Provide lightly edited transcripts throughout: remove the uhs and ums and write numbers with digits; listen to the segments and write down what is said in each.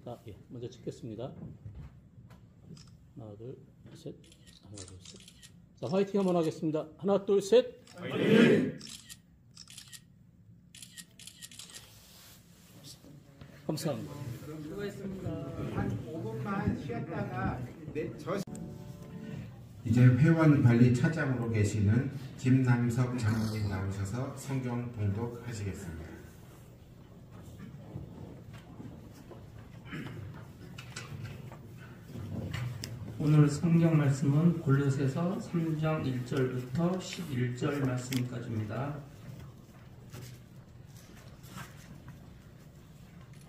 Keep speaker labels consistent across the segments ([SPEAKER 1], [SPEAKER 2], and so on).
[SPEAKER 1] 자, 예, 먼저 찍겠습니다. 하나, 둘, 셋. 하나, 둘, 셋. 자, 화이팅 한번 하겠습니다. 하나, 둘, 셋. 화이팅! 감사합니다.
[SPEAKER 2] 수고했습니다. 한 5분만 쉬었다가
[SPEAKER 3] 이제 회원 관리 차장으로 계시는 김남석 장로님 나오셔서 성경 봉독하시겠습니다.
[SPEAKER 4] 오늘 성경 말씀은 골로새서 3장 1절부터 11절 말씀까지입니다.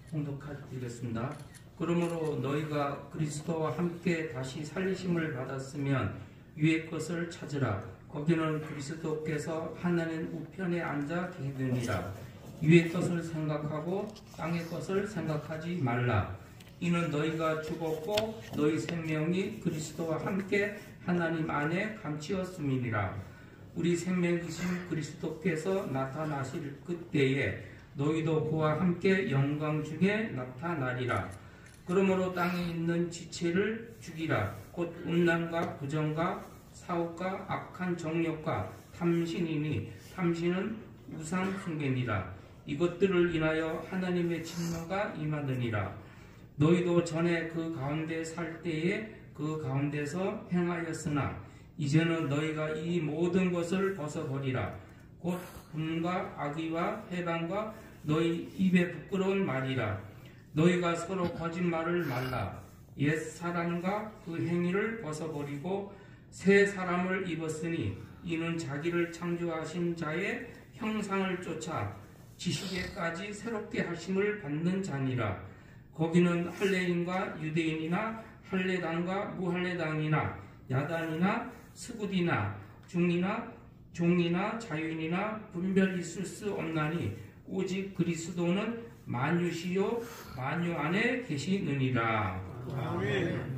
[SPEAKER 4] 봉독하겠습니다. 그러므로 너희가 그리스도와 함께 다시 살리심을 받았으면 위의 것을 찾으라. 거기는 그리스도께서 하나님 우편에 앉아 계시느니라. 위의 것을 생각하고 땅의 것을 생각하지 말라. 이는 너희가 죽었고 너희 생명이 그리스도와 함께 하나님 안에 감추었음이니라. 우리 생명이신 그리스도께서 나타나실 그때에 너희도 그와 함께 영광 중에 나타나리라. 그러므로 땅에 있는 지체를 죽이라. 곧 음란과 부정과 사욕과 악한 정욕과 탐신이니 탐신은 우상 숭배니라. 이것들을 인하여 하나님의 진노가 임하느니라. 너희도 전에 그 가운데 살 때에 그 가운데서 행하였으나 이제는 너희가 이 모든 것을 벗어버리라. 곧 분과 악의와 해방과 너희 입에 부끄러운 말이라. 너희가 서로 거짓말을 말라. 옛 사람과 그 행위를 벗어버리고 새 사람을 입었으니 이는 자기를 창조하신 자의 형상을 쫓아 지식에까지 새롭게 하심을 받는 자니라. 거기는 할례인과 유대인이나 할례당과 무할례당이나 야단이나 스굿이나 중이나 종이나 자유인이나 분별 있을 수 없나니 오직 그리스도는 만유시요 만유 안에 계시느니라.
[SPEAKER 2] 아멘.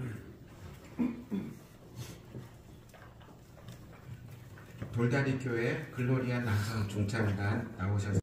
[SPEAKER 3] 돌다리교회 글로리아 남성 중창단 나오셔서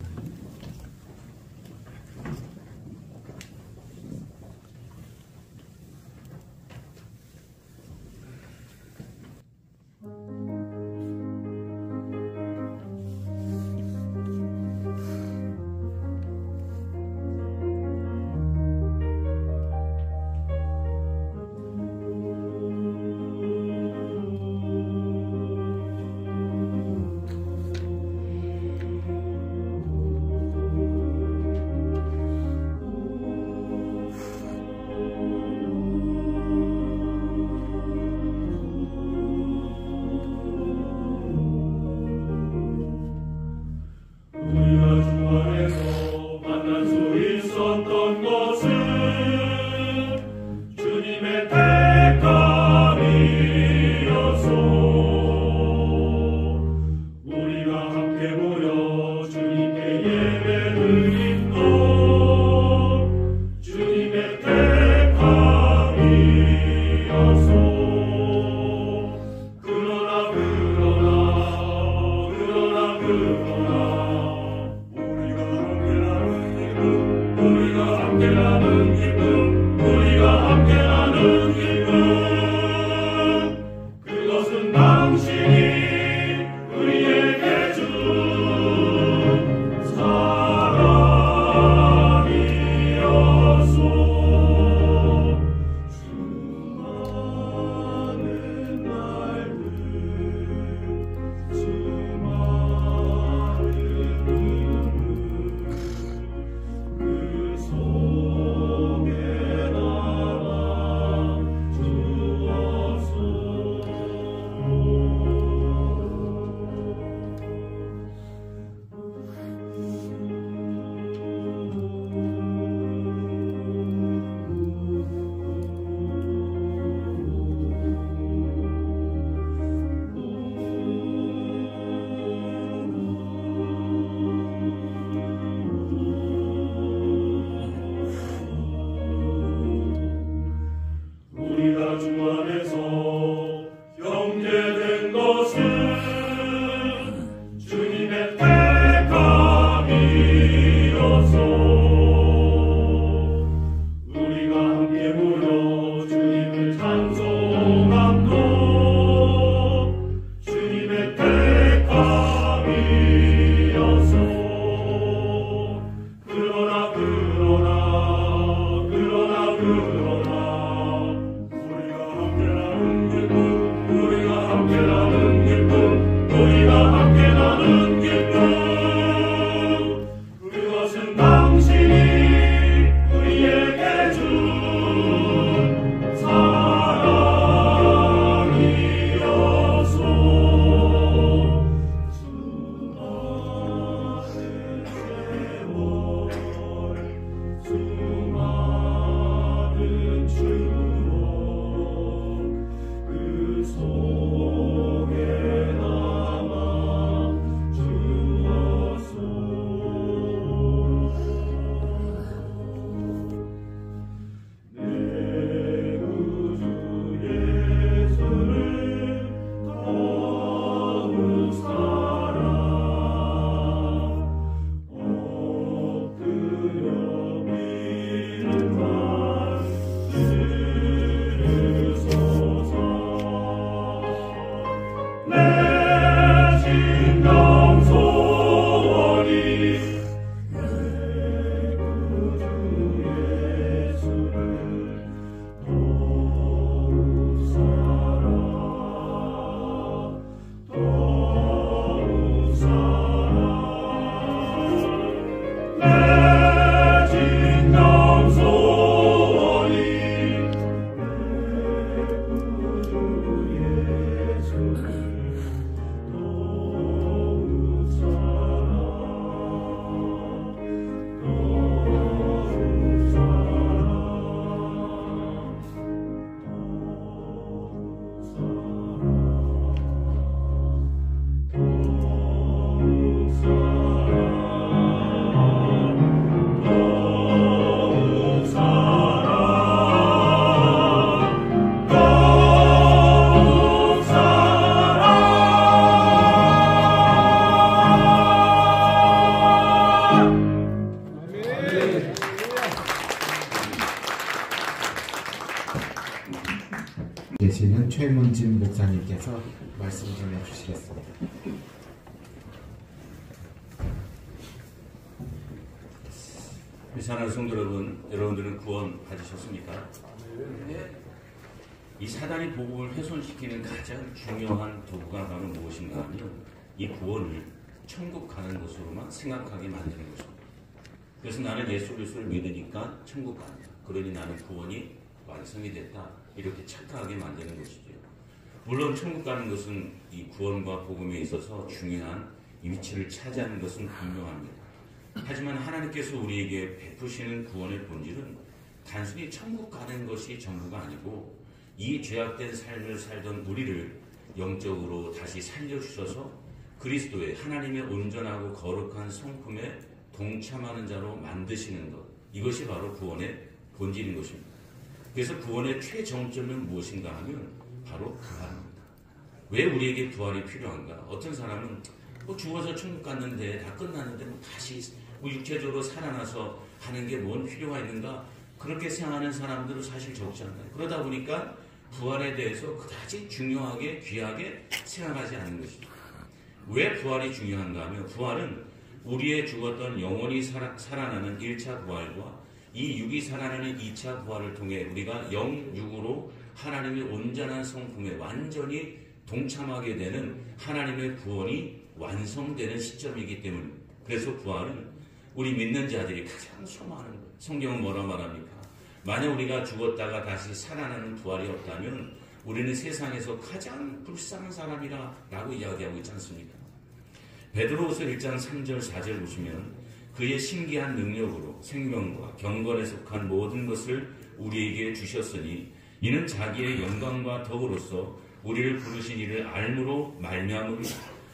[SPEAKER 5] 우리가
[SPEAKER 3] 계시는 최문진 목사님께서 말씀 전해 주시겠습니다.
[SPEAKER 5] 사랑하는 성도 여러분, 여러분들은 구원 받으셨습니까? 이 사단이 복음을 훼손시키는 가장 중요한 도구가 바로 무엇인가 하면 이 구원을 천국 가는 것으로만 생각하게 만드는 것입니다. 그래서 나는 예수 그리스도를 믿으니까 천국 간다. 그러니 나는 구원이 완성이 됐다. 이렇게 착각하게 만드는 것이죠. 물론 천국 가는 것은 이 구원과 복음에 있어서 중요한 위치를 차지하는 것은 분명합니다. 하지만 하나님께서 우리에게 베푸시는 구원의 본질은 단순히 천국 가는 것이 전부가 아니고 이 죄악된 삶을 살던 우리를 영적으로 다시 살려주셔서 그리스도의 하나님의 온전하고 거룩한 성품에 동참하는 자로 만드시는 것, 이것이 바로 구원의 본질인 것입니다. 그래서 구원의 최정점은 무엇인가 하면 바로 부활입니다. 왜 우리에게 부활이 필요한가? 어떤 사람은 죽어서 천국 갔는데 다 끝났는데 다시 육체적으로 살아나서 하는 게 뭔 필요가 있는가? 그렇게 생각하는 사람들은 사실 적지 않아요. 그러다 보니까 부활에 대해서 그다지 중요하게 귀하게 생각하지 않는 것입니다. 왜 부활이 중요한가 하면 부활은 우리의 죽었던 영혼이 살아나는 1차 부활과 이 육이 살아나는 2차 부활을 통해 우리가 영육으로 하나님의 온전한 성품에 완전히 동참하게 되는 하나님의 구원이 완성되는 시점이기 때문입니다. 그래서 부활은 우리 믿는 자들이 가장 소망하는 거예요. 성경은 뭐라 말합니까? 만약 우리가 죽었다가 다시 살아나는 부활이 없다면 우리는 세상에서 가장 불쌍한 사람이라 라고 이야기하고 있지 않습니까? 베드로후서 1장 3절 4절 보시면 그의 신기한 능력으로 생명과 경건에 속한 모든 것을 우리에게 주셨으니 이는 자기의 영광과 덕으로서 우리를 부르신 이를 알므로 말미암으로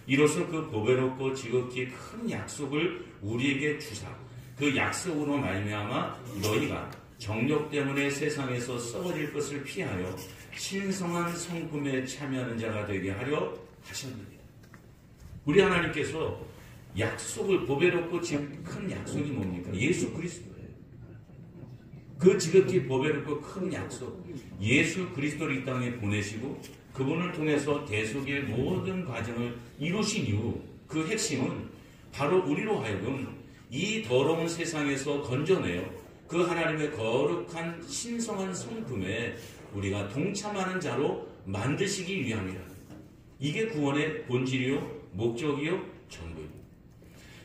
[SPEAKER 5] 이로써 그 보배롭고 지극히 큰 약속을 우리에게 주사 그 약속으로 말미암아 너희가 정욕 때문에 세상에서 썩어질 것을 피하여 신성한 성품에 참여하는 자가 되게 하려 하셨느니라. 우리 하나님께서 약속을 보배롭고 지극히 큰 약속이 뭡니까? 예수 그리스도예요. 그 지극히 보배롭고 큰 약속, 예수 그리스도를 이 땅에 보내시고 그분을 통해서 대속의 모든 과정을 이루신 이후 그 핵심은 바로 우리로 하여금 이 더러운 세상에서 건져내어 그 하나님의 거룩한 신성한 성품에 우리가 동참하는 자로 만드시기 위함이라. 이게 구원의 본질이요 목적이요 전부입니다.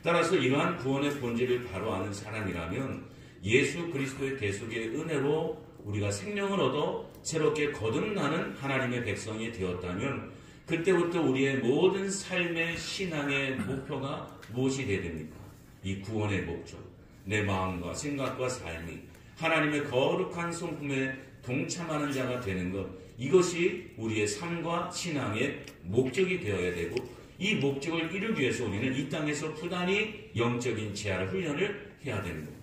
[SPEAKER 5] 따라서 이러한 구원의 본질을 바로 아는 사람이라면 예수 그리스도의 대속의 은혜로 우리가 생명을 얻어 새롭게 거듭나는 하나님의 백성이 되었다면 그때부터 우리의 모든 삶의 신앙의 목표가 무엇이 되어야 됩니까? 이 구원의 목적, 내 마음과 생각과 삶이 하나님의 거룩한 성품에 동참하는 자가 되는 것, 이것이 우리의 삶과 신앙의 목적이 되어야 되고 이 목적을 이루기 위해서 우리는 이 땅에서 부단히 영적인 재활 훈련을 해야 되는 겁니다.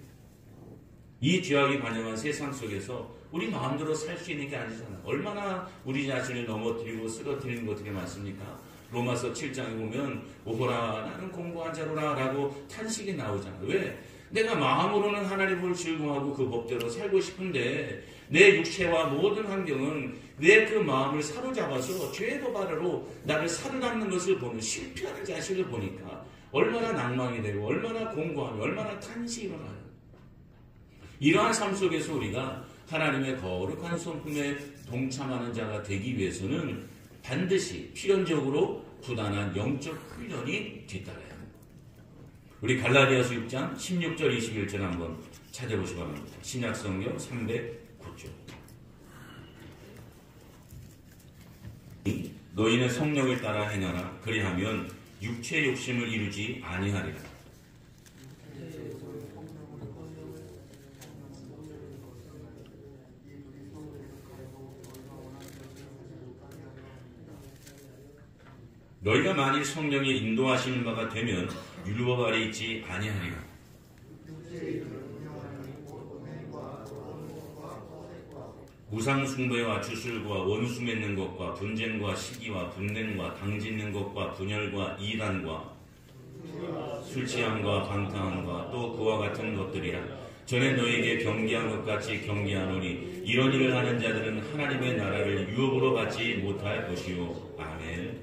[SPEAKER 5] 이 죄악이 반영한 세상 속에서 우리 마음대로 살 수 있는 게 아니잖아요. 얼마나 우리 자신을 넘어뜨리고 쓰러뜨리는 것들이 많습니까? 로마서 7장에 보면 오호라 나는 공고한 자로라 라고 탄식이 나오잖아요. 왜? 내가 마음으로는 하나님을 즐거워하고 그 법대로 살고 싶은데 내 육체와 모든 환경은 내 그 마음을 사로잡아서 죄의 법 아래로 나를 사로잡는 것을 보는 실패하는 자식을 보니까 얼마나 낭망이 되고 얼마나 공고하며 얼마나 탄식이 일어나요. 이러한 삶 속에서 우리가 하나님의 거룩한 성품에 동참하는 자가 되기 위해서는 반드시 필연적으로 부단한 영적 훈련이 뒤따라야 합니다. 우리 갈라디아서 6장 16절 21절 한번 찾아보시기 바랍니다. 신약성경 309쪽. 너희는 성령을 따라 행하라. 그리하면 육체의 욕심을 이루지 아니하리라. 너희가 만일 성령의 인도하시는 바가 되면 율법 아래 있지 아니하리라. 우상 숭배와 주술과 원수 맺는 것과 분쟁과 시기와 분냉과 당짓는 것과 분열과 이단과 술 취함과 방탕함과 또 그와 같은 것들이라. 전에 너에게 경계한 것 같이 경계하노니 이런 일을 하는 자들은 하나님의 나라를 유업으로 받지 못할 것이요. 아멘.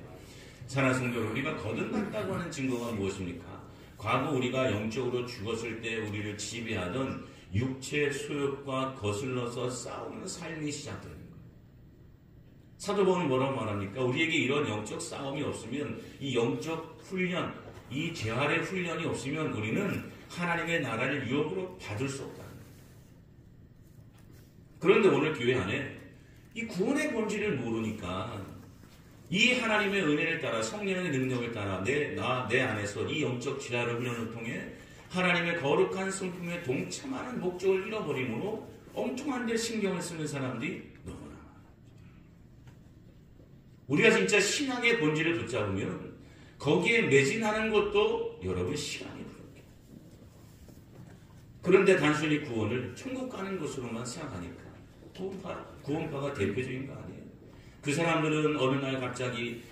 [SPEAKER 5] 사랑하는 성도 여러분, 우리가 거듭났다고 하는 증거가 무엇입니까? 과거 우리가 영적으로 죽었을 때 우리를 지배하던 육체 소욕과 거슬러서 싸우는 삶이 시작되는 거예요. 사도 바울은 뭐라고 말합니까? 우리에게 이런 영적 싸움이 없으면, 이 영적 훈련, 이 재활의 훈련이 없으면 우리는 하나님의 나라를 유업으로 받을 수 없다는 거예요. 그런데 오늘 교회 안에 이 구원의 본질을 모르니까 이 하나님의 은혜를 따라 성령의 능력을 따라 내 안에서 이 영적 재활의 훈련을 통해 하나님의 거룩한 성품에 동참하는 목적을 잃어버림으로 엉뚱한 데 신경을 쓰는 사람들이 너무나 많아요. 우리가 진짜 신앙의 본질을 붙잡으면 거기에 매진하는 것도 여러분 시간이 부족해요. 그런데 단순히 구원을 천국 가는 것으로만 생각하니까 구원파가 대표적인 거 아니에요. 그 사람들은 어느 날 갑자기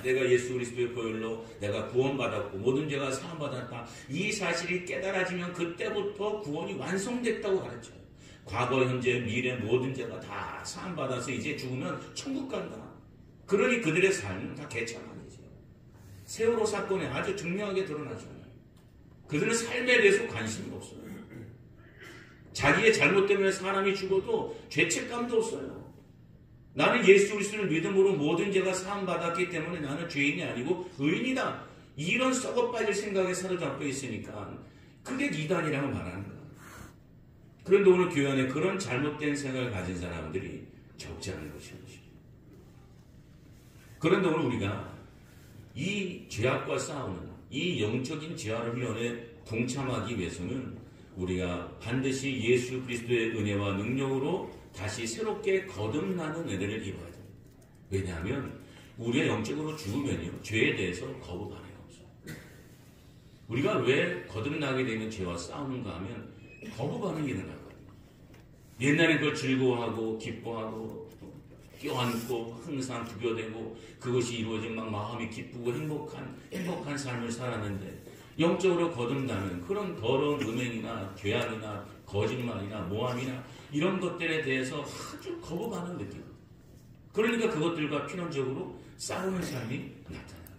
[SPEAKER 5] 내가 예수 그리스도의 보혈로 내가 구원받았고 모든 죄가 사함받았다. 이 사실이 깨달아지면 그때부터 구원이 완성됐다고 가르쳐요. 과거, 현재, 미래 모든 죄가 다 사함받아서 이제 죽으면 천국 간다. 그러니 그들의 삶은 다 개차반이죠. 세월호 사건에 아주 증명하게 드러나잖아요. 그들은 삶에 대해서 관심이 없어요. 자기의 잘못 때문에 사람이 죽어도 죄책감도 없어요. 나는 예수 그리스도를 믿음으로 모든 죄가 사함받았기 때문에 나는 죄인이 아니고 의인이다. 이런 썩어빠질 생각에 사로잡혀 있으니까 그게 이단이라고 말하는 거예요. 그런데 오늘 교회 안에 그런 잘못된 생각을 가진 사람들이 적지 않은 것이죠. 그런데 오늘 우리가 이 죄악과 싸우는 이 영적인 재활 훈련에 동참하기 위해서는 우리가 반드시 예수 그리스도의 은혜와 능력으로 다시 새롭게 거듭나는 은혜를 입어야 됩니다. 왜냐하면 우리가 영적으로 죽으면요, 죄에 대해서 거부 반응이 없어요. 우리가 왜 거듭나게 되면 죄와 싸우는가 하면 거부 반응이 일어나거든요. 옛날에 그걸 즐거워하고 기뻐하고 껴안고 항상 부벼대고 그것이 이루어지면 마음이 기쁘고 행복한 삶을 살았는데 영적으로 거듭나면 그런 더러운 음행이나 죄악이나 거짓말이나 모함이나 이런 것들에 대해서 아주 거부 반응을 느끼고, 그러니까 그것들과 필연적으로 싸우는 삶이 나타나요.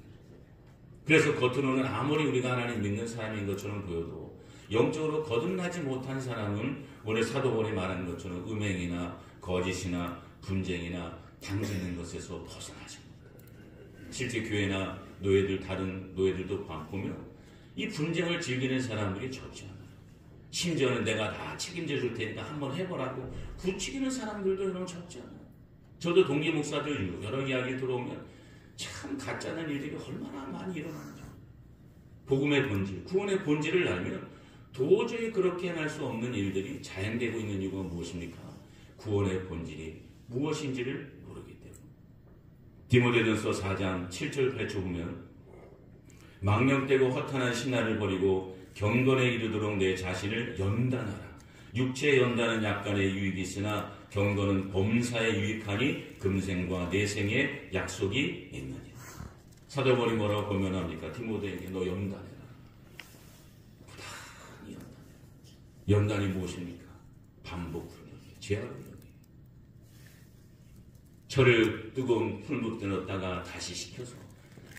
[SPEAKER 5] 그래서 겉으로는 아무리 우리가 하나님 믿는 사람인 것처럼 보여도 영적으로 거듭나지 못한 사람은 오늘 사도 바울이 말하는 것처럼 음행이나 거짓이나 분쟁이나 당지는 것에서 벗어나지 못해요. 실제 교회나 노예들, 다른 노예들도 보면 이 분쟁을 즐기는 사람들이 적지 않아요. 심지어는 내가 다 책임져 줄 테니까 한번 해보라고 부추기는 사람들도 여러분 적지 않아요. 저도 동기 목사들 여러 이야기 들어오면 참 가짜는 일들이 얼마나 많이 일어나는지. 복음의 본질, 구원의 본질을 알면 도저히 그렇게 해낼 수 없는 일들이 자행되고 있는 이유가 무엇입니까? 구원의 본질이 무엇인지를 모르기 때문에. 디모데전서 4장 7절 8절 보면 망령되고 허탄한 신화를 버리고 경건에 이르도록 내 자신을 연단하라. 육체의 연단은 약간의 유익이 있으나 경건은 범사에 유익하니 금생과 내생에 약속이 있느니라. 사도 바울이 뭐라고 권면합니까? 디모데에게 너 연단해라. 부단히 연단해라. 연단이 무엇입니까? 반복 훈련이에요. 재활 훈련이에요. 철을 뜨거운 풀무에 넣었다가 다시 식혀서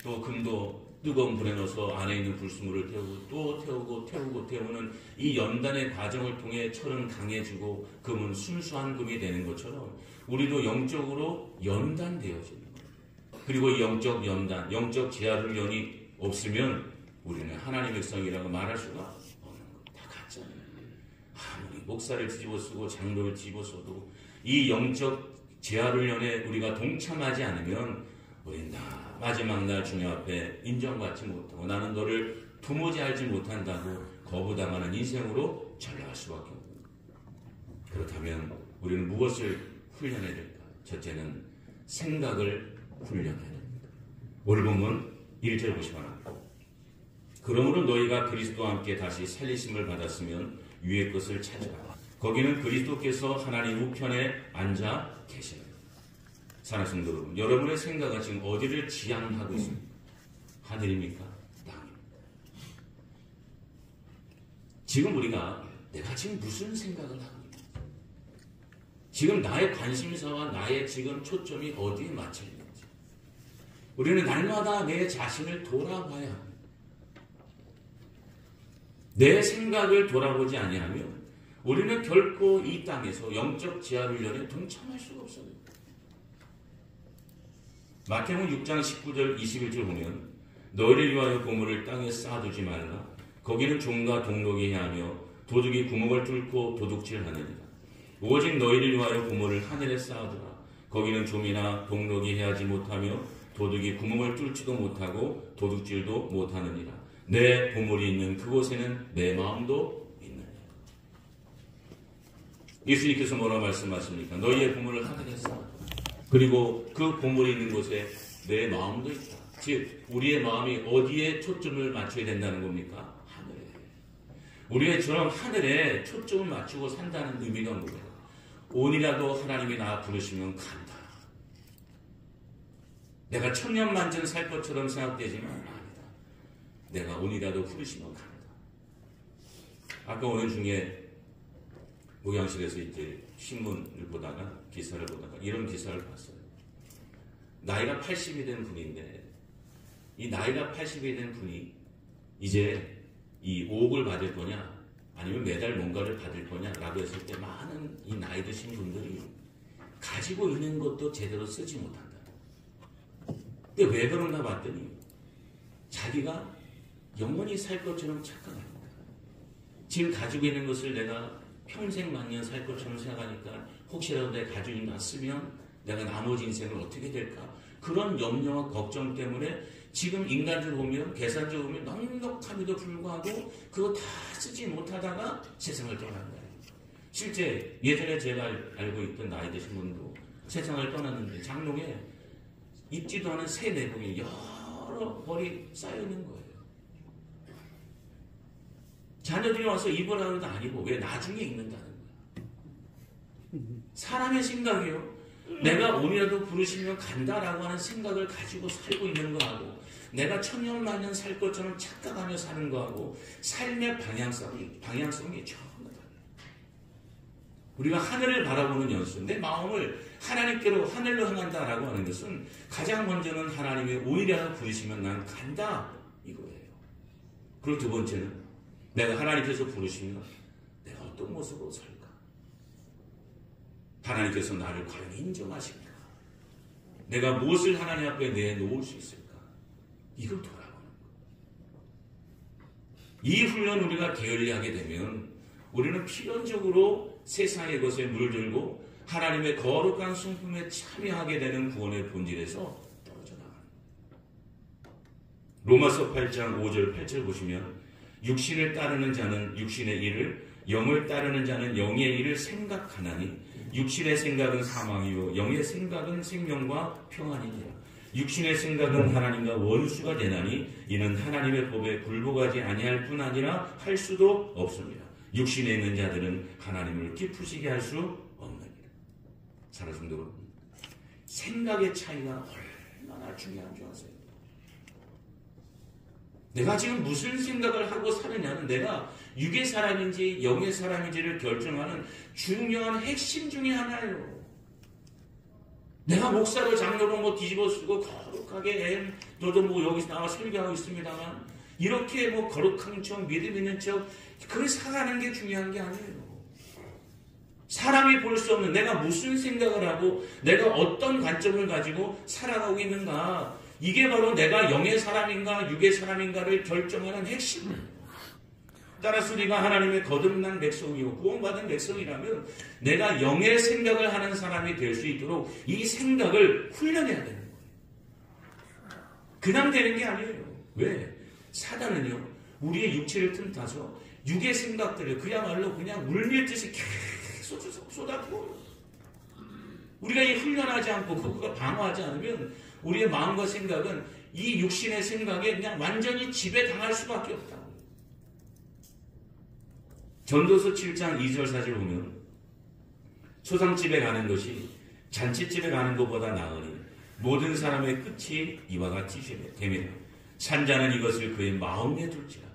[SPEAKER 5] 또 금도 뜨거운 불에 넣어서 안에 있는 불순물을 태우고 또 태우는 이 연단의 과정을 통해 철은 강해지고 금은 순수한 금이 되는 것처럼 우리도 영적으로 연단되어지는 거예요. 그리고 이 영적 연단, 영적 재활 훈련이 없으면 우리는 하나님의 백성이라고 말할 수가 없는 거예요. 다 가짜예요. 아무리 목사를 뒤집어쓰고 장로를 뒤집어써도 이 영적 재활 훈련에 우리가 동참하지 않으면 우린 다 마지막 날 주님 앞에 인정받지 못하고 나는 너를 도무지 알지 못한다고 거부당하는 인생으로 전락할 수밖에 없습니다. 그렇다면 우리는 무엇을 훈련해야 될까? 첫째는 생각을 훈련해야 됩니다. 오늘 본문 1절 보시면 합니다. 그러므로 너희가 그리스도와 함께 다시 살리심을 받았으면 위의 것을 찾으라. 거기는 그리스도께서 하나님 우편에 앉아 계십니다. 사랑하는 성도 여러분, 여러분의 생각은 지금 어디를 지향하고 있습니까? 하늘입니까? 땅입니까? 지금 우리가 내가 지금 무슨 생각을 하고 있는지, 지금 나의 관심사와 나의 지금 초점이 어디에 맞춰 있는지, 우리는 날마다 내 자신을 돌아봐야 합니다. 내 생각을 돌아보지 아니하면 우리는 결코 이 땅에서 영적 지하훈련에 동참할 수가 없어요. 마태복음 6장 19절 21절 보면 너희를 위하여 보물을 땅에 쌓아두지 말라. 거기는 종과 동록이 해하며 도둑이 구멍을 뚫고 도둑질하느니라. 오직 너희를 위하여 보물을 하늘에 쌓아두라. 거기는 좀이나 동록이 해하지 못하며 도둑이 구멍을 뚫지도 못하고 도둑질도 못하느니라. 내 보물이 있는 그곳에는 내 마음도 있느니라. 예수님께서 뭐라 말씀하십니까? 너희의 보물을 하늘에 쌓아두라. 그리고 그 보물이 있는 곳에 내 마음도 있다. 즉 우리의 마음이 어디에 초점을 맞춰야 된다는 겁니까? 하늘에. 우리의 저런 하늘에 초점을 맞추고 산다는 의미가 뭐예요? 오늘이라도 하나님이 나 부르시면 간다. 내가 천년만년 살 것처럼 생각되지만 아니다. 내가 오늘이라도 부르시면 간다. 아까 오는 중에 목양실에서 이제 신문을 보다가 기사를 보다가 이런 기사를 봤어요. 나이가 80이 된 분인데 이 나이가 80이 된 분이 이제 이 5억을 받을 거냐 아니면 매달 뭔가를 받을 거냐라고 했을 때 많은 이 나이 드신 분들이 가지고 있는 것도 제대로 쓰지 못한다. 근데 왜 그런가 봤더니 자기가 영원히 살 것처럼 착각합니다. 지금 가지고 있는 것을 내가 평생 만년 살 것처럼 생각하니까 혹시라도 내 가족이 났으면 내가 나머지 인생을 어떻게 될까? 그런 염려와 걱정 때문에 지금 인간적으로 보면 계산적으로 보면 넉넉함에도 불구하고 그거 다 쓰지 못하다가 세상을 떠난 거예요. 실제 예전에 제가 알고 있던 나이 드신 분도 세상을 떠났는데 장롱에 입지도 않은 새 내복이 여러 벌이 쌓여있는 거예요. 자녀들이 와서 입으라는 거 아니고 왜 나중에 입는다는 거야. 사람의 생각이요. 내가 오늘이라도 부르시면 간다라고 하는 생각을 가지고 살고 있는 거하고 내가 천년만년 살 것처럼 착각하며 사는 거하고 삶의 방향성이 전혀 달라요. 우리가 하늘을 바라보는 연습, 내 마음을 하나님께로 하늘로 향한다라고 하는 것은 가장 먼저는 하나님의 오늘이라도 부르시면 난 간다 이거예요. 그리고 두 번째는 내가 하나님께서 부르시면 내가 어떤 모습으로 살까? 하나님께서 나를 과연 인정하실까? 내가 무엇을 하나님 앞에 내놓을 수 있을까? 이걸 돌아보는 것. 이 훈련 우리가 게을리하게 되면 우리는 필연적으로 세상의 것에 물들고 하나님의 거룩한 성품에 참여하게 되는 구원의 본질에서 떨어져 나가는 것. 로마서 8장 5절 8절 보시면 육신을 따르는 자는 육신의 일을, 영을 따르는 자는 영의 일을 생각하나니 육신의 생각은 사망이요 영의 생각은 생명과 평안이니라. 육신의 생각은 하나님과 원수가 되나니 이는 하나님의 법에 굴복하지 아니할 뿐 아니라 할 수도 없습니다. 육신에 있는 자들은 하나님을 기쁘시게 할 수 없느니라. 사랑하는 성도 여러분, 생각의 차이가 얼마나 중요한 줄 아세요? 내가 지금 무슨 생각을 하고 사느냐는 내가 육의 사람인지 영의 사람인지를 결정하는 중요한 핵심 중에 하나예요. 내가 목사로 장로로 뭐 뒤집어 쓰고 거룩하게 너도 뭐 여기서 나와 설교하고 있습니다만 이렇게 뭐 거룩한 척 믿음 있는 척 그걸 살아가는 게 중요한 게 아니에요. 사람이 볼 수 없는 내가 무슨 생각을 하고 내가 어떤 관점을 가지고 살아가고 있는가, 이게 바로 내가 영의 사람인가 육의 사람인가를 결정하는 핵심이에요. 따라서 우리가 하나님의 거듭난 백성이고 구원받은 백성이라면 내가 영의 생각을 하는 사람이 될 수 있도록 이 생각을 훈련해야 되는 거예요. 그냥 되는 게 아니에요. 왜? 사단은요, 우리의 육체를 틈타서 육의 생각들을 그야말로 그냥 물밀듯이 계속 쏟아부어요. 우리가 이 훈련하지 않고 그거가 방어하지 않으면 우리의 마음과 생각은 이 육신의 생각에 그냥 완전히 지배당할 수밖에 없다. 전도서 7장 2절 4절 보면 초상집에 가는 것이 잔치집에 가는 것보다 나으니 모든 사람의 끝이 이와 같이 되며 산자는 이것을 그의 마음에 둘지라.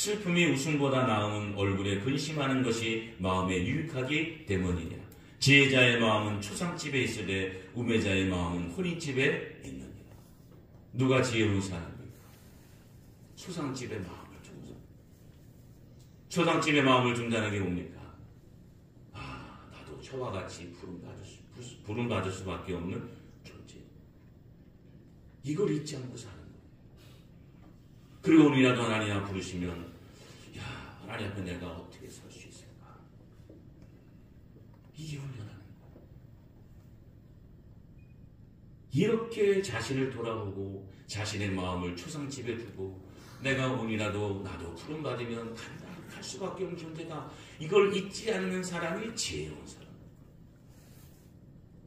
[SPEAKER 5] 슬픔이 웃음보다 나은 얼굴에 근심하는 것이 마음에 유익하기 때문이냐. 지혜자의 마음은 초상집에 있으되 우매자의 마음은 혼인집에 있느니라. 누가 지혜로운 사람입니까? 초상집의 마음을 준다. 초상집의 마음을 준다는 게 뭡니까? 나도 저와 같이 부름받을 수밖에 없는 존재. 이걸 잊지 않고 사는 거예요. 그리고 우리라도 하나님 앞 부르시면 하나님 앞에 내가 어떻게 설 수 있을까? 이게 훈련하는 거예요. 이렇게 자신을 돌아보고 자신의 마음을 초상집에 두고 내가 오늘이라도 나도 부름받으면 간다. 갈 수밖에 없는 존재다. 이걸 잊지 않는 사람이 지혜로운 사람.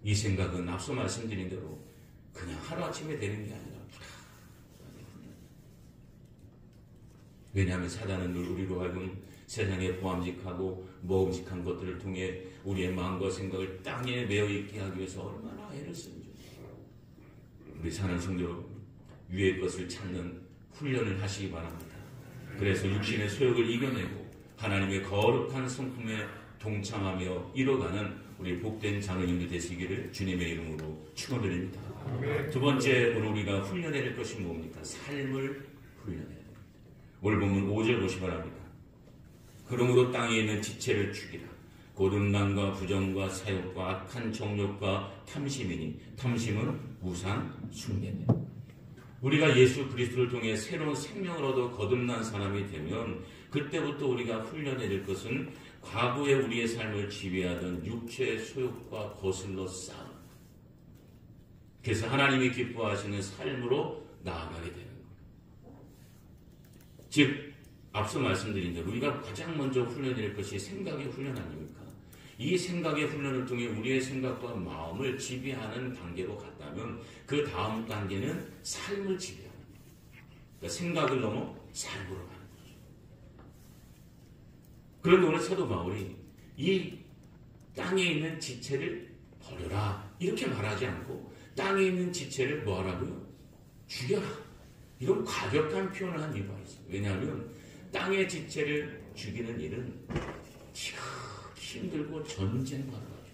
[SPEAKER 5] 이 생각은 앞서 말씀드린 대로 그냥 하루아침에 되는 게 아니라 왜냐하면 사단은 늘 우리로 하여금 세상에 보암직하고 모험직한 것들을 통해 우리의 마음과 생각을 땅에 매어 있게 하기 위해서 얼마나 애를 쓰는지. 우리 사는 성도 여러분, 위의 것을 찾는 훈련을 하시기 바랍니다. 그래서 육신의 소욕을 이겨내고 하나님의 거룩한 성품에 동참하며 이뤄가는 우리 복된 장로님들 되시기를 주님의 이름으로 축원드립니다. 두 번째 오늘 우리가 훈련해야 될 것이 뭡니까? 삶을 훈련해야 됩니다. 오늘 보면 5절 보시 바랍니다. 그러므로 땅에 있는 지체를 죽이라. 곧 음란과 부정과 사욕과 악한 정욕과 탐심이니 탐심은 우상 숭배니라. 우리가 예수 그리스도를 통해 새로운 생명을 얻어 거듭난 사람이 되면 그때부터 우리가 훈련해야 될 것은 과거에 우리의 삶을 지배하던 육체의 소욕과 거슬러 싸움. 그래서 하나님이 기뻐하시는 삶으로 나아가게 되는 거예요. 즉 앞서 말씀드린 대로 우리가 가장 먼저 훈련해야 될 것이 생각의 훈련 아닙니까? 이 생각의 훈련을 통해 우리의 생각과 마음을 지배하는 단계로 갔다면 그 다음 단계는 삶을 지배하는 거예요. 그러니까 생각을 넘어 삶으로 가는 거죠. 그런데 오늘 사도 바울이 이 땅에 있는 지체를 버려라 이렇게 말하지 않고 땅에 있는 지체를 뭐하라고요? 죽여라. 이런 과격한 표현을 한 이유가 있어요. 왜냐하면 땅의 지체를 죽이는 일은 힘들고 전쟁과도 같아요.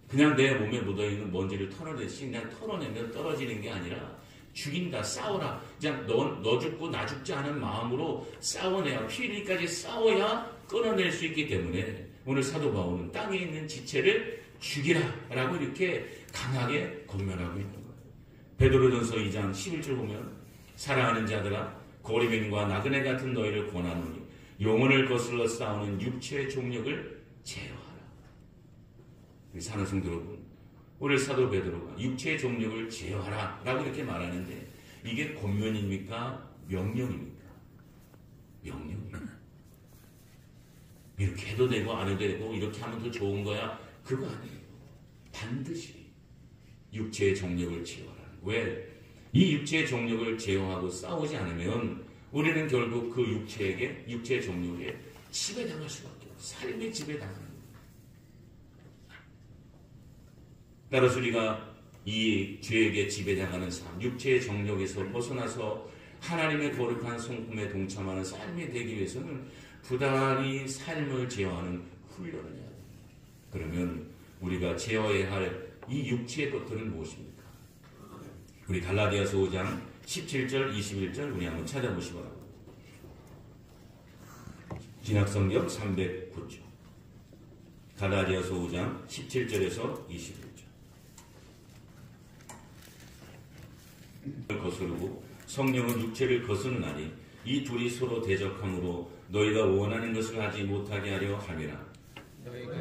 [SPEAKER 5] 그냥 내 몸에 묻어있는 먼지를 털어내듯이 그냥 털어내면 떨어지는 게 아니라 죽인다, 싸워라. 그냥 너 죽고 나 죽지 않은 마음으로 싸워내야, 피 흘리기까지 싸워야 끊어낼 수 있기 때문에 오늘 사도 바울은 땅에 있는 지체를 죽이라 라고 이렇게 강하게 권면하고 있는 거예요. 베드로전서 2장 11절 보면 사랑하는 자들아 고리민과 나그네 같은 너희를 권하노니 영혼을 거슬러 싸우는 육체의 종력을 제어하라. 우리 사는 성도 여러분, 오늘 사도 베드로가 육체의 종력을 제어하라 라고 이렇게 말하는데 이게 권면입니까? 명령입니까? 명령이에요. 이렇게 해도 되고 안 해도 되고 이렇게 하면 더 좋은 거야. 그거 아니에요. 반드시 육체의 정력을 제어하라. 왜? 이 육체의 정력을 제어하고 싸우지 않으면 우리는 결국 그 육체의 정력에 지배당할 수밖에 없어요. 삶의 지배당하는 거예요. 따라서 우리가 이 죄에게 지배당하는 삶, 육체의 정력에서 벗어나서 하나님의 거룩한 성품에 동참하는 삶이 되기 위해서는 부단히 삶을 제어하는 훈련을 해야 됩니다. 그러면 우리가 제어해야 할 이 육체의 것들은 무엇입니까? 우리 갈라디아서 5장 17절 21절 우리 한번 찾아보시기 바랍니다. 진학성경 309쪽 갈라디아서 5장 17절에서 21절 거스르고 성령은 육체를 거스르나니 이 둘이 서로 대적함으로 너희가 원하는 것을 하지 못하게 하려 함이라.
[SPEAKER 2] 너희가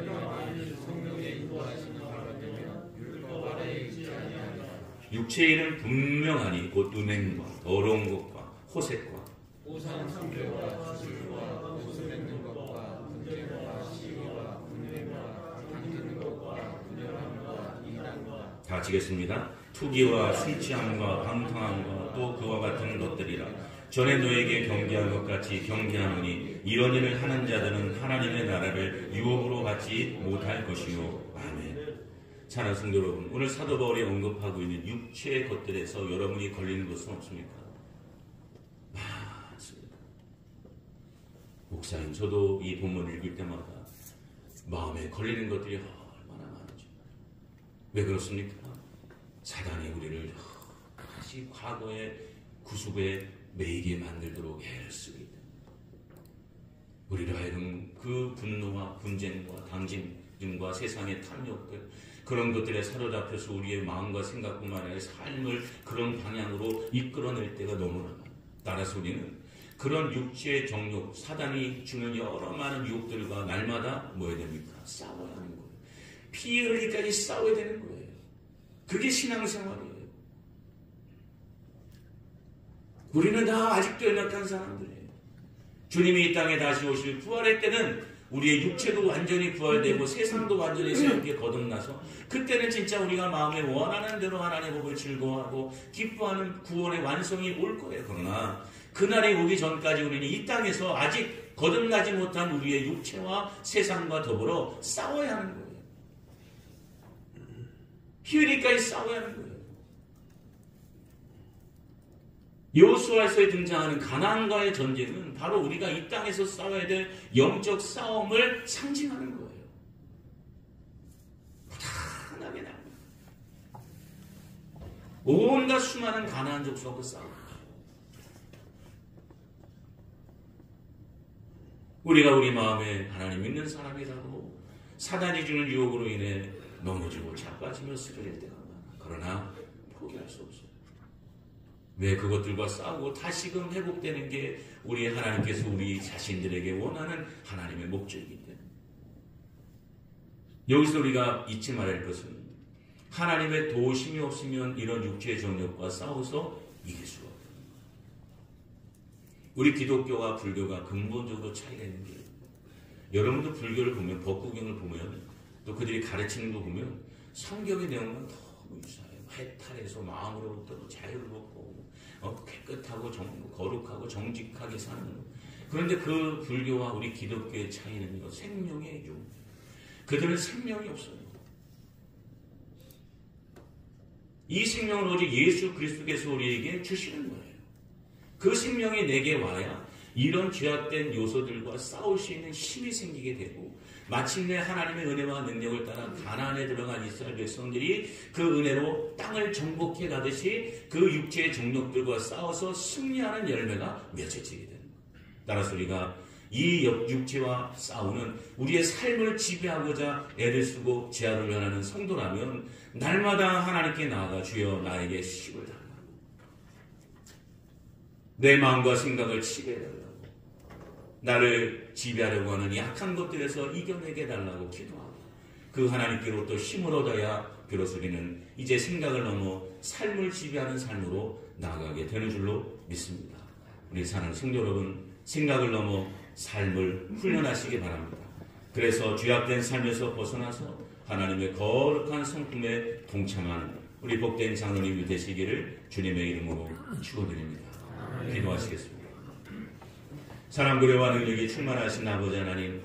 [SPEAKER 2] 성령의 인도하시는 바가 되면 율법 아래에 있지 아니하리라.
[SPEAKER 5] 육체의 일은 분명하니 곧 음행과 더러운 것과 호색과
[SPEAKER 2] 우상 숭배와 주술과 웃음 맺는 것과 분쟁과 시기와 분쟁과 당기는 것과 분열함과 이단과
[SPEAKER 5] 다 지겠습니다. 투기와 술 취함과 방탕함과 또 그와 같은 것들이라. 전에 너에게 경계한 것 같이 경계하노니 이런 일을 하는 자들은 하나님의 나라를 유업으로 받지 못할 것이요. 아멘. 사랑하는 성도 여러분, 오늘 사도 바울이 언급하고 있는 육체의 것들에서 여러분이 걸리는 것은 없습니까? 많습니다. 목사님, 저도 이 본문을 읽을 때마다 마음에 걸리는 것들이 얼마나 많은지. 왜 그렇습니까? 사단이 우리를 다시 과거의 구습에 매이게 만들도록 애를 쓰고 있다. 우리로 하여금 그 분노와 분쟁과 당진과 세상의 탐욕들, 그런 것들에 사로잡혀서 우리의 마음과 생각뿐만 아니라 삶을 그런 방향으로 이끌어낼 때가 너무나 많아. 따라서 우리는 그런 육체의 정욕, 사단이 주는 여러 많은 유혹들과 날마다 뭐 해야 됩니까? 싸워야 하는 거예요. 피 흘리기까지 싸워야 되는 거예요. 그게 신앙생활이에요. 우리는 다 아직도 연약한 사람들이에요. 주님이 이 땅에 다시 오실 부활의 때는 우리의 육체도 완전히 부활되고 세상도 완전히 새롭게 거듭나서 그때는 진짜 우리가 마음에 원하는 대로 하나님의 법을 즐거워하고 기뻐하는 구원의 완성이 올 거예요. 그러나 그날이 오기 전까지 우리는 이 땅에서 아직 거듭나지 못한 우리의 육체와 세상과 더불어 싸워야 하는 거예요. 희열이까지 싸워야 하는 거예요. 여호수아에서 등장하는 가나안과의 전쟁은 바로 우리가 이 땅에서 싸워야 될 영적 싸움을 상징하는 거예요. 부단하게 나옵니다. 온갖 수많은 가나안 족속과 싸우고 우리가 우리 마음에 하나님 믿는 사람이라고 사단이 주는 유혹으로 인해 넘어지고 자빠지며 쓰러질 때가 많아. 그러나 포기할 수 없어요. 왜? 그것들과 싸우고 다시금 회복되는 게 우리 하나님께서 우리 자신들에게 원하는 하나님의 목적이기 때문에. 여기서 우리가 잊지 말아야 할 것은 하나님의 도우심이 없으면 이런 육체의 정욕과 싸워서 이길 수가 없어요. 우리 기독교와 불교가 근본적으로 차이가 있는 게, 여러분도 불교를 보면, 법구경을 보면, 또 그들이 가르치는 거 보면 성경의 내용은 너무 유사해요. 해탈해서 마음으로부터 자유를 얻고 깨끗하고 거룩하고 정직하게 사는 것. 그런데 그 불교와 우리 기독교의 차이는요, 생명의 유. 그들은 생명이 없어요. 이 생명은 오직 예수 그리스도께서 우리에게 주시는 거예요. 그 생명이 내게 와야 이런 죄악된 요소들과 싸울 수 있는 힘이 생기게 되고, 마침내 하나님의 은혜와 능력을 따라 가나안에 들어간 이스라엘 백성들이 그 은혜로 땅을 정복해 가듯이 그 육체의 정욕들과 싸워서 승리하는 열매가 맺어지게 되는 거예요. 따라서 우리가 이 육체와 싸우는 우리의 삶을 지배하고자 애를 쓰고 제한을 면하는 성도라면 날마다 하나님께 나아가 주여 나에게 힘을 달라고, 내 마음과 생각을 지배해달라고, 나를 지배하려고 하는 약한 것들에서 이겨내게 달라고 기도하고, 그 하나님께로부터 힘을 얻어야 비로소 우리는 이제 생각을 넘어 삶을 지배하는 삶으로 나아가게 되는 줄로 믿습니다. 우리 사랑하는 성도 여러분, 생각을 넘어 삶을 훈련하시기 바랍니다. 그래서 죄악된 삶에서 벗어나서 하나님의 거룩한 성품에 동참하는 우리 복된 장로님이 되시기를 주님의 이름으로 축원드립니다. 기도하시겠습니다. 사랑, 그레와 능력이 충만하신 아버지 하나님,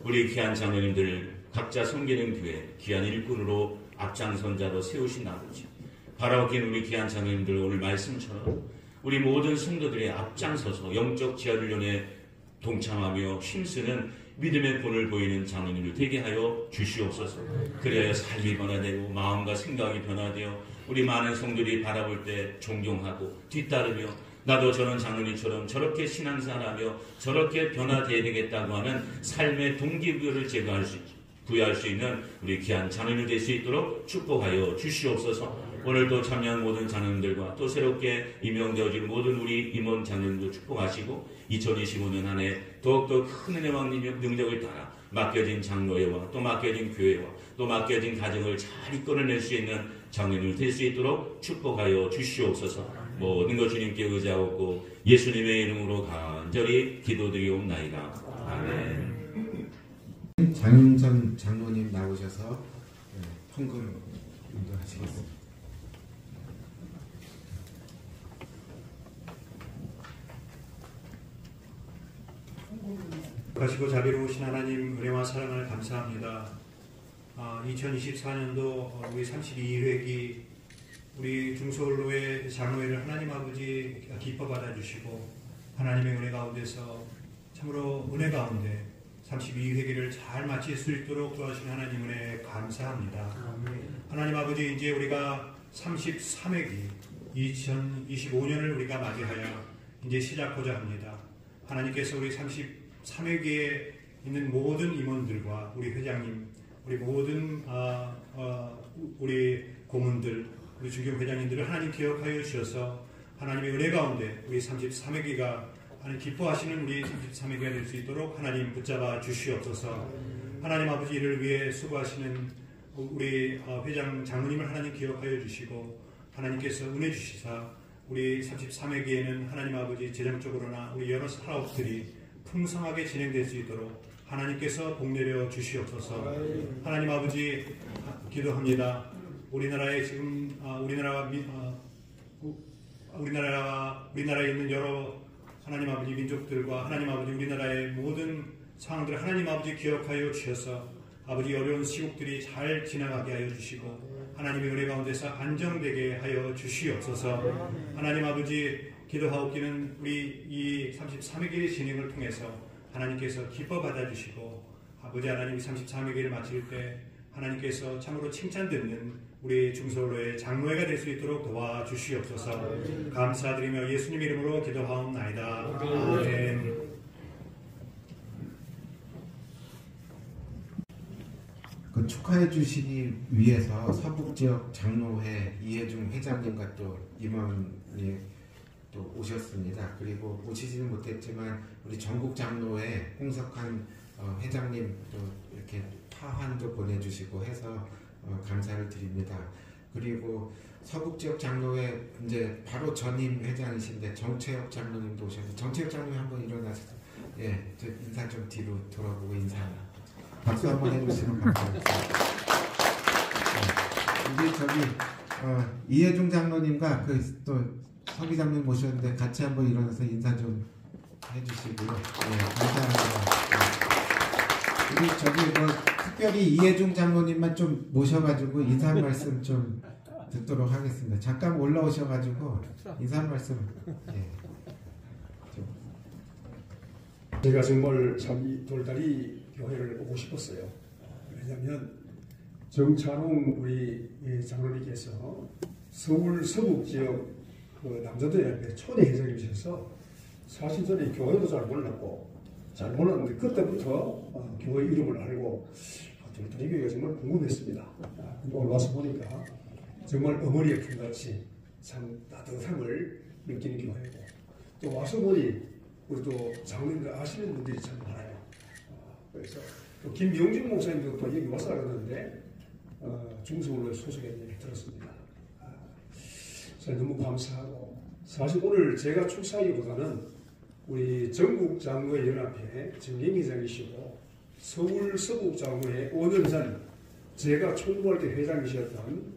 [SPEAKER 5] 우리 귀한 장로님들 각자 섬기는 교회 귀한 일꾼으로 앞장선자로 세우신 아버지, 바라보긴 우리 귀한 장로님들 오늘 말씀처럼 우리 모든 성도들의 앞장서서 영적 지하훈련에 동참하며 힘쓰는 믿음의 본을 보이는 장로님들 되게 하여 주시옵소서. 그래야 삶이 변화되고 마음과 생각이 변화되어 우리 많은 성도들이 바라볼 때 존경하고 뒤따르며 나도 저런 장로님처럼 저렇게 신앙생활하며 저렇게 변화되어야 되겠다고 하는 삶의 동기부여를 부여할 수 있는 우리 귀한 장로님 될 수 있도록 축복하여 주시옵소서. 오늘도 참여한 모든 장로님들과 또 새롭게 임명되어질 모든 우리 임원 장로님도 축복하시고 2025년 한 해 더욱더 큰 은혜와 능력을 따라 맡겨진 장로회와 또 맡겨진 교회와 또 맡겨진 가정을 잘 이끌어낼 수 있는 장로님 될 수 있도록 축복하여 주시옵소서. 모든 것 주님께 의지하고 예수님의 이름으로 간절히 기도드리옵나이다. 아멘.
[SPEAKER 3] 장윤선 장로님 나오셔서 헌금 인도하시겠습니다.
[SPEAKER 6] 거시고 자비로우신 하나님, 은혜와 사랑을 감사합니다. 2024년도 우리 32회기 우리 중서울로의 장로회를 하나님 아버지 기뻐 받아주시고 하나님의 은혜 가운데서 참으로 은혜 가운데 32회기를 잘 마칠 수 있도록 도와주신 하나님 은혜 감사합니다. 하나님 아버지, 이제 우리가 33회기 2025년을 우리가 맞이하여 이제 시작하고자 합니다. 하나님께서 우리 33회기에 있는 모든 임원들과 우리 회장님, 우리 모든 우리 고문들, 우리 주교 회장님들을 하나님 기억하여 주셔서 하나님의 은혜 가운데 우리 33회기가 하나님 기뻐하시는 우리 33회기가 될 수 있도록 하나님 붙잡아 주시옵소서. 하나님 아버지, 이를 위해 수고하시는 우리 회장 장로님을 하나님 기억하여 주시고, 하나님께서 은혜 주시사 우리 33회기에는 하나님 아버지 재정적으로나 우리 여러 사업들이 풍성하게 진행될 수 있도록 하나님께서 복 내려 주시옵소서. 하나님 아버지 기도합니다. 우리나라에 지금 우리나라에 있는 여러 하나님 아버지 민족들과 하나님 아버지 우리나라의 모든 상황들을 하나님 아버지 기억하여 주셔서 아버지 어려운 시국들이 잘 지나가게 하여 주시고 하나님의 은혜 가운데서 안정되게 하여 주시옵소서. 하나님 아버지 기도하옵기는 우리 이 33회기의 진행을 통해서 하나님께서 기뻐 받아주시고 아버지 하나님 33회기를 마칠 때 하나님께서 참으로 칭찬 듣는 우리 중서로의 장로회가 될 수 있도록 도와주시옵소서. 감사드리며 예수님 이름으로 기도하옵나이다. 아멘.
[SPEAKER 3] 그 축하해 주시기 위해서 서북지역 장로회 이해중 회장님과 또 임원이 또 오셨습니다. 그리고 오시지는 못했지만 우리 전국 장로회 홍석환 회장님 또 이렇게 파환도 보내주시고 해서 감사를 드립니다. 그리고 서북지역 장로회 이제 바로 전임 회장이신데 정채혁 장로님도 오셨는데, 정채혁 장로님 한번 일어나서 저 인사 좀 뒤로 돌아보고 인사 박수 한번 해주시면 감사하겠습니다. 이제 이해중 장로님과 그 또 서기 장로님 모셨는데 같이 한번 일어나서 인사 좀 해주시고요. 감사합니다. 우리 특별히 이해중 장로님만 좀 모셔가지고 인사 한 말씀 좀 듣도록 하겠습니다. 잠깐 올라오셔가지고 인사 한 말씀.
[SPEAKER 7] 제가 정말 참 돌다리 교회를 오고 싶었어요. 왜냐하면 정찬홍 우리 장로님께서 서울 서북 지역 그 남자들연합회 초대 회장이셔서 사실 저는 교회도 잘 몰랐는데 그때부터 교회 이름을 알고 돌다리 교회가 정말 궁금했습니다. 오늘 와서 보니까 정말 어머니의 품같이 참 따뜻함을 느끼는 교회고, 또 와서 보니 우리 또 장로님들 아시는 분들이 참 많아요. 그래서 또 김용진 목사님도 또 여기 와서 알았는데 중서울로 소속했는지 들었습니다. 너무 감사하고, 사실 오늘 제가 출사하기보다는 우리 전국 장로회 연합회 정경회장이시고 서울 서북 장로회 5년 전 제가 총무할 때 회장이셨던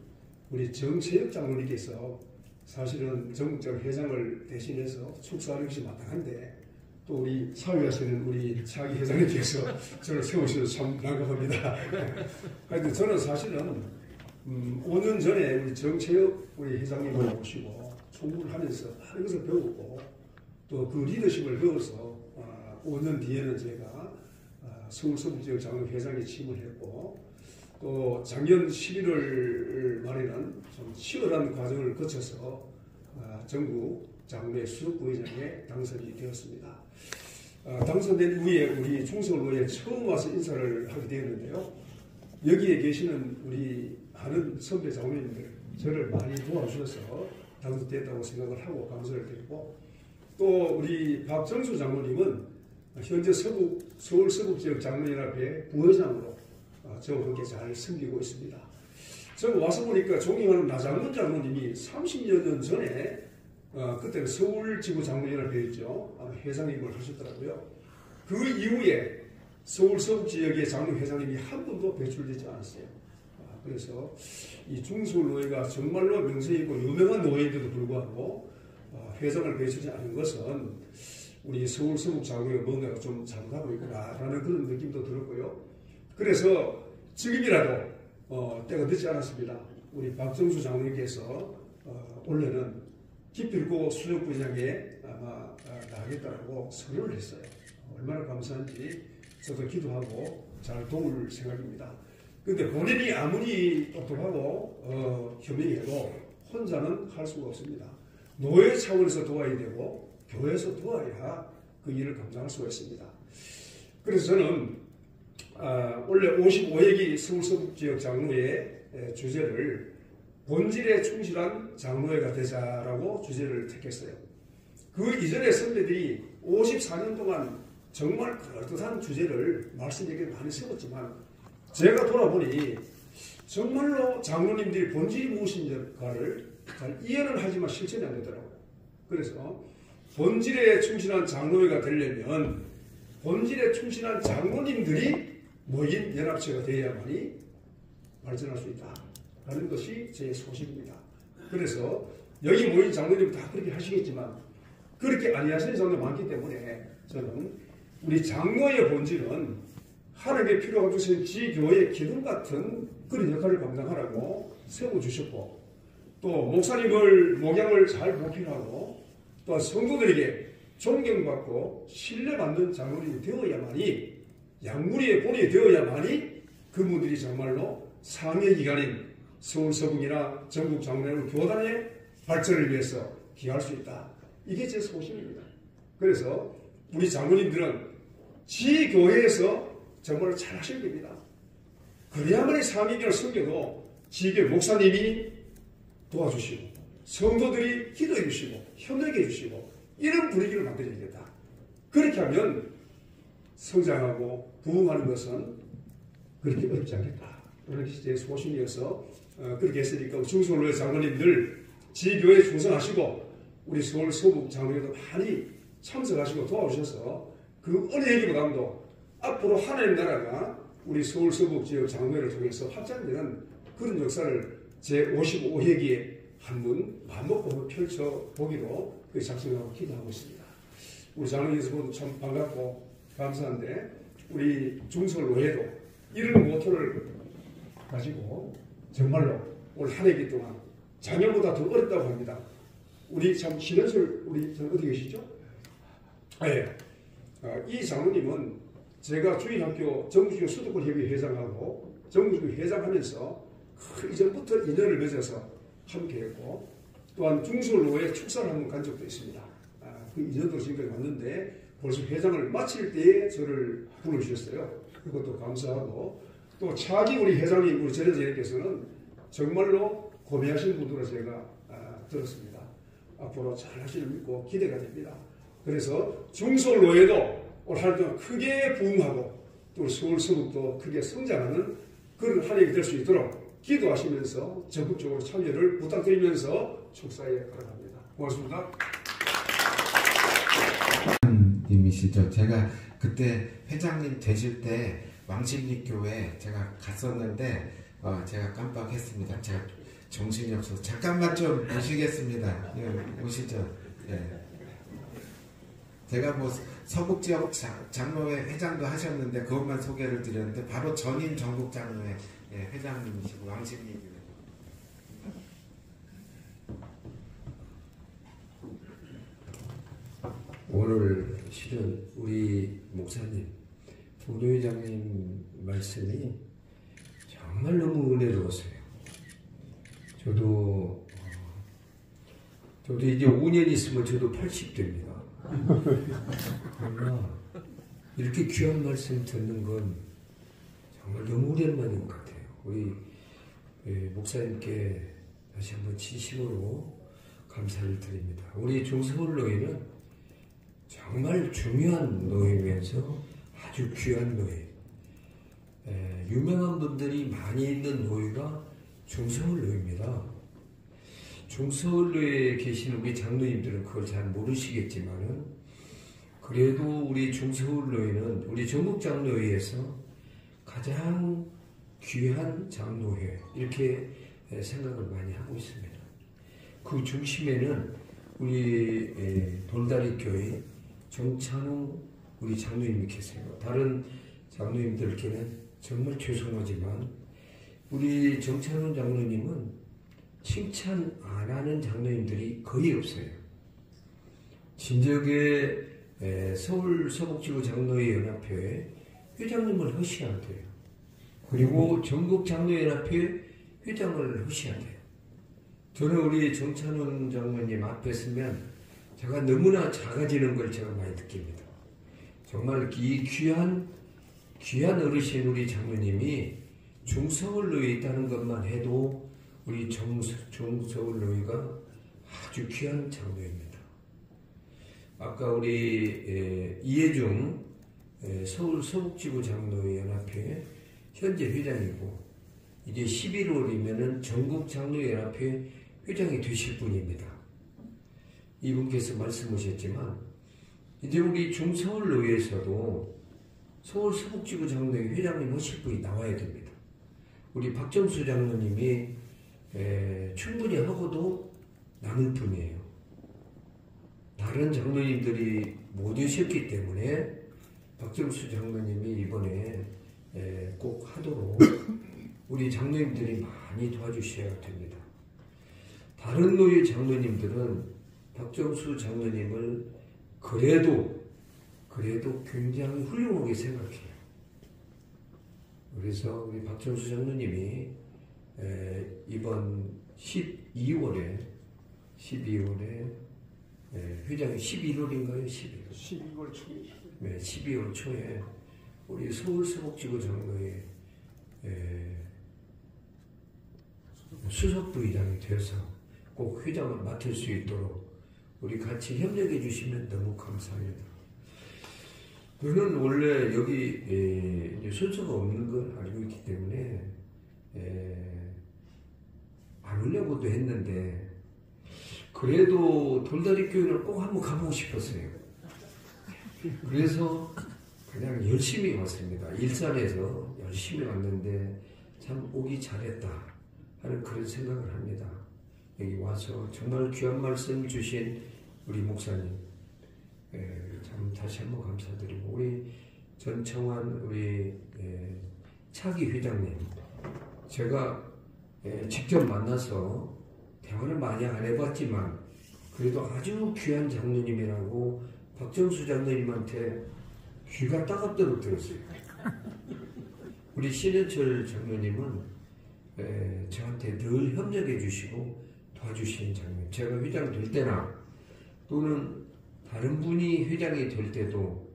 [SPEAKER 7] 우리 정채혁 장로님께서 사실은 전국적 회장을 대신해서 축사하는 것이 마땅한데, 또 우리 사회하시는 우리 차기 회장님께서 저를 세우셔서 참 난감합니다. 하여튼 저는 사실은 5년 전에 우리 정채혁 우리 회장님을 모시고 총무를 하면서 많은 것을 배웠고, 또 그 리더십을 배워서 5년 뒤에는 제가 서울 서북지역 장로 회장에 취임을 했고, 또 작년 11월 말에는 좀 치열한 과정을 거쳐서 전국 장로회 수석부회장에 당선이 되었습니다. 당선된 후에 우리 중서울로에 처음 와서 인사를 하게 되었는데요. 여기에 계시는 우리 많은 선배 장로님들 저를 많이 도와주셔서 당선됐다고 생각을 하고 감사를 드리고, 또 우리 박정수 장로님은 현재 서울 서북지역 장로연합회 부회장으로 저와 함께 잘 섬기고 있습니다. 제가 와서 보니까 존경하는 나장문 장로님이 30여 년 전에 그때는 서울지구 장로연합회였죠. 회장님을 하셨더라고요. 그 이후에 서울 서북지역의 장로 회장님이 한 분도 배출되지 않았어요. 그래서 이 중서울노회가 정말로 명성있고 유명한 노회인데도 불구하고 회장을 배출하지 않은 것은 우리 서울 서북 장로회가 뭔가가 좀 잘못하고 있구나라는 그런 느낌도 들었고요. 그래서 지금이라도 때가 늦지 않았습니다. 우리 박정수 장로님께서 원래는 기필고 수석부장에 아마 나가겠다고 선언을 했어요. 얼마나 감사한지 저도 기도하고 잘 도울 생각입니다. 근데 본인이 아무리 똑똑하고 현명해도 혼자는 할 수가 없습니다. 노예 차원에서 도와야 되고 교회에서 도와야 그 일을 감당할 수가 있습니다. 그래서 저는 원래 55회기 서울서북지역 장로회 주제를 본질에 충실한 장로회가 되자라고 주제를 택했어요. 그 이전에 선배들이 54년 동안 정말 그럴듯한 주제를 말씀드리게 많이 세웠지만 제가 돌아보니 정말로 장로님들이 본질이 무엇인가를 잘 이해는 하지만 실천이 안 되더라고요. 그래서 본질에 충실한 장로회가 되려면 본질에 충실한 장로님들이 모인 연합체가 되어야만이 발전할 수 있다 하는 것이 제 소식입니다. 그래서 여기 모인 장로님 다 그렇게 하시겠지만 그렇게 아니하시는 장로 많기 때문에 저는 우리 장로의 본질은 하나님의 필요가 주신 지교의 기둥 같은 그런 역할을 감당하라고 세워주셨고 또 목사님을 목양을 잘 보필하고 또 성도들에게 존경받고 신뢰받는 장로님이 되어야만이 양무리의 본이 되어야만이 그분들이 정말로 상회기관인 서울서북이나 전국 장로회 교단의 발전을 위해서 기여할 수 있다. 이게 제 소신입니다. 그래서 우리 장로님들은 지교회에서 정말 잘 하셔야 됩니다. 그래야만이 상회기관을 섬겨도 지교회 목사님이 도와주시고 성도들이 기도해 주시고 협력해 주시고 이런 분위기를 만들어야겠다. 그렇게 하면 성장하고 부흥하는 것은 그렇게 어렵지 않겠다. 그런 것이 제 소신이어서 그렇게 했으니까 중서울로의 장로님들 지교회에 충성하시고 우리 서울 서북 장로회도 많이 참석하시고 도와주셔서 그 은혜이기보다도 앞으로 하나님 나라가 우리 서울 서북 지역 장로회를 통해서 확장되는 그런 역사를 제55회기에 한번 마음먹고 펼쳐보기로 작성하고 기도하고 있습니다. 우리 장로님께서 모두 참 반갑고 감사한데 우리 중서울로회도 이런 모토를 가지고 정말로 올 한 해기 동안 작년보다 더 어렵다고 합니다. 우리 참 신현술 우리 어디 계시죠? 네. 이 장로님은 제가 주일학교 전국주교 수도권협의 회장하고 전국주교 회장하면서 이전부터 인연을 맺어서 함께했고 또한 중서울로회 축사를 한번 간 적도 있습니다. 그 인연으로 지금까지 왔는데 벌써 회장을 마칠 때에 저를 불러주셨어요. 그것도 감사하고 또 차기 우리 회장님 우리 전현재님께서는 정말로 고민하신 분으로 제가 들었습니다. 앞으로 잘 하시는 믿고 기대가 됩니다. 그래서 중서울로회도 올 한 해 동안 크게 부흥하고 또 서울 서북도 크게 성장하는 그런 한 해가 될 수 있도록 기도하시면서 적극적으로 참여를 부탁드리면서 축사에 들어갑니다. 고맙습니다.
[SPEAKER 3] 님이시죠. 제가 그때 회장님 되실 때 왕십리교회 제가 갔었는데 제가 깜빡했습니다. 제가 정신이 없어서 잠깐만 좀 모시겠습니다. 예, 오시죠. 예. 제가 뭐 서북지역 장로회 회장도 하셨는데 그것만 소개를 드렸는데 바로 전임 전국 장로회 회장님이시고 왕십리교회.
[SPEAKER 8] 오늘 실은 우리 목사님, 부교회장님 말씀이 정말 너무 은혜로웠어요. 저도 이제 5년 있으면 저도 80대입니다. 그러나 이렇게 귀한 말씀 듣는 건 정말 너무 오랜만인 것 같아요. 우리 목사님께 다시 한번 진심으로 감사를 드립니다. 우리 중서울로회는 정말 중요한 노예면서 아주 귀한 노예. 유명한 분들이 많이 있는 노예가 중서울로회입니다. 중서울로회에 계신 우리 장로님들은 그걸 잘 모르시겠지만은 그래도 우리 중서울로회는 우리 전국장로회에서 가장 귀한 장로회 이렇게 생각을 많이 하고 있습니다. 그 중심에는 우리 돌다리교회 정찬웅 우리 장로님이 계세요. 다른 장로님들께는 정말 죄송하지만 우리 정찬웅 장로님은 칭찬 안 하는 장로님들이 거의 없어요. 진적에 서울 서북지구 장로회 연합회 회장님을 허시해야 돼요. 그리고 전국 장로연합회 회장을 허시해야 돼요. 저는 우리 정찬훈 장로님 앞에 서면 제가 너무나 작아지는 걸 제가 많이 느낍니다. 정말 이 귀한 어르신 우리 장로님이 중서울로에 있다는 것만 해도 우리 중서울로회가 아주 귀한 장로입니다. 아까 우리 이해중 서울 서북지구 장로회 연합회 현재 회장이고 이제 11월이면은 전국 장로연합회 회장이 되실 분입니다. 이분께서 말씀하셨지만 이제 우리 중서울로회에서도 서울 서북지구 장로회 회장님 하실 분이 나와야 됩니다. 우리 박정수 장로님이 충분히 하고도 남을 뿐이에요. 다른 장로님들이 못 오셨기 때문에 박정수 장로님이 이번에 꼭 하도록 우리 장로님들이 많이 도와주셔야 됩니다. 다른 노예 장로님들은 박정수 장로님을 그래도 굉장히 훌륭하게 생각해요. 그래서 우리 박정수 장로님이 이번 12월에 회장이 11월인가요? 12월 초에. 네, 12월 초에 우리 서울 서북지구 장로회 수석부의장이 되어서 꼭 회장을 맡을 수 있도록 우리 같이 협력해 주시면 너무 감사합니다. 저는 원래 여기 순서가 없는 걸 알고 있기 때문에 안 오려고도 했는데 그래도 돌다리교회를 꼭 한번 가보고 싶었어요. 그래서 그냥 열심히 왔습니다. 일산에서 열심히 왔는데 참 오기 잘했다 하는 그런 생각을 합니다. 여기 와서 정말 귀한 말씀 주신 우리 목사님 참 다시 한번 감사드리고 우리 전청환 우리 차기 회장님 제가 직접 만나서 대화를 많이 안 해봤지만 그래도 아주 귀한 장로님이라고 박정수 장로님한테 귀가 따갑도록 들었어요. 우리 신현철 장로님은 저한테 늘 협력해 주시고 도와주시는 장로님. 제가 회장 될 때나 또는 다른 분이 회장이 될 때도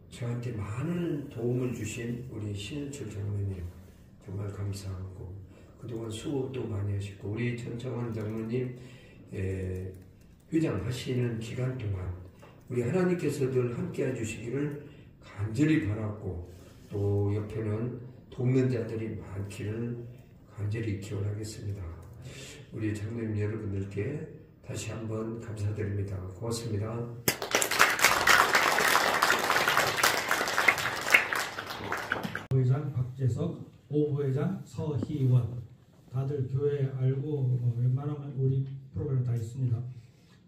[SPEAKER 8] 저한테 많은 도움을 주신 우리 신현철 장로님 정말 감사하고 그동안 수고도 많이 하셨고 우리 전창환 장로님 회장 하시는 기간 동안 우리 하나님께서 늘 함께 해주시기를 간절히 바랐고 또 옆에는 돕는 자들이 많기를 간절히 기원하겠습니다. 우리 장로님 여러분들께 다시 한번 감사드립니다. 고맙습니다.
[SPEAKER 9] 부회장 박재석, 5부회장 서희원. 다들 교회 알고 웬만하면 우리 프로그램 다 있습니다.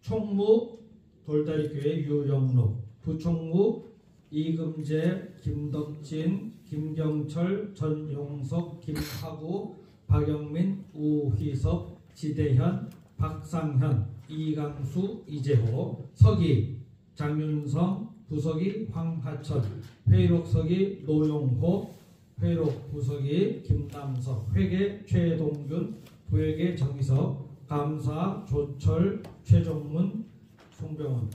[SPEAKER 9] 총무 돌다리교회 유영록, 부총무 이금재, 김덕진, 김경철, 전용석, 김하구, 박영민, 우희섭, 지대현, 박상현, 이강수, 이재호, 서기, 장윤성, 부서기, 황하천, 회록서기, 노용호, 회록 부서기, 김남석, 회계, 최동균, 부회계, 정희석, 감사, 조철, 최종문, 송병원.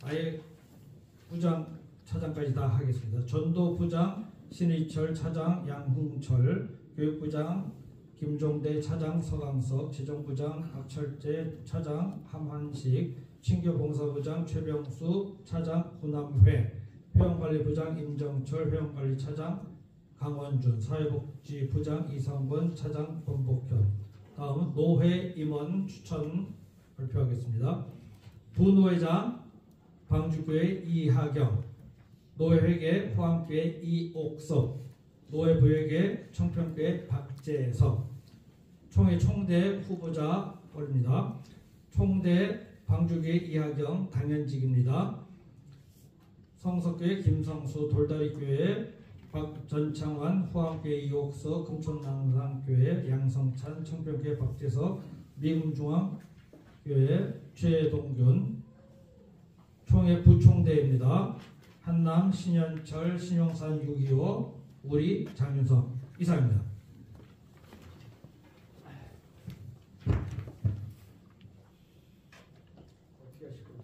[SPEAKER 9] 아예 부장, 차장까지 다 하겠습니다. 전도부장, 신의철, 차장, 양흥철, 교육부장, 김종대, 차장, 서강석, 재정부장, 박철재, 차장, 함한식, 친교봉사부장, 최병수, 차장, 구남회, 회원관리부장, 임정철, 회원관리차장, 강원준, 사회복지부장, 이상권, 차장, 권복현. 다음은 노회 임원 추천 발표하겠습니다. 부노회장, 방주교회 이하경, 노회회계 포항교회 이옥석, 노회부회계 청평교회 박재석. 총회 총대 후보자 올립니다. 총대 방주교회 이하경 당연직입니다. 성석교회 김성수, 돌다리교회 박전창환, 후암교회 이옥석, 금촌낭산교회 양성찬, 청평교회 박재석, 미금중앙교회 최동균. 총회 부총대입니다. 한남, 신현철, 신용산 625, 우리 장윤석 이상입니다.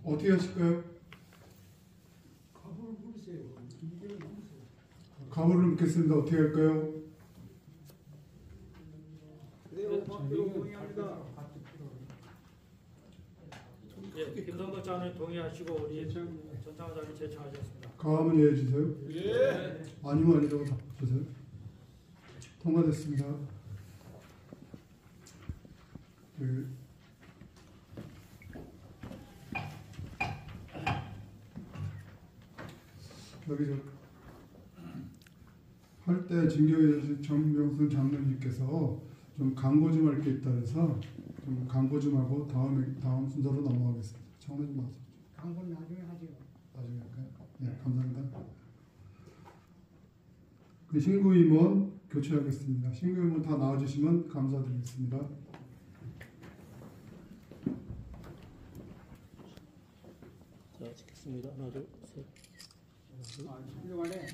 [SPEAKER 10] 어떻게 하실까요? 가보를 묻겠습니다. 어떻게 할까요?
[SPEAKER 9] 예, 김성덕 장관님 동의하시고 우리 전창호장님 제청하셨습니다.
[SPEAKER 10] 가하면 예 해주세요. 예. 아니면 아니라고 답해주세요. 통과됐습니다. 여기 할 때 진경해 주신 정명순 장로님께서 좀 광고 좀 할 게 있다 해서 좀 광고 좀 하고 다음 순서로 넘어가겠습니다. 장로님 나와서.
[SPEAKER 11] 광고는 나중에 하죠.
[SPEAKER 10] 나중에 할까요? 네, 감사합니다. 그 신구 임원 교체하겠습니다. 신구 임원 다 나와주시면 감사드리겠습니다.
[SPEAKER 1] 자, 찍겠습니다. 하나, 둘, 셋.
[SPEAKER 11] 아, 16안에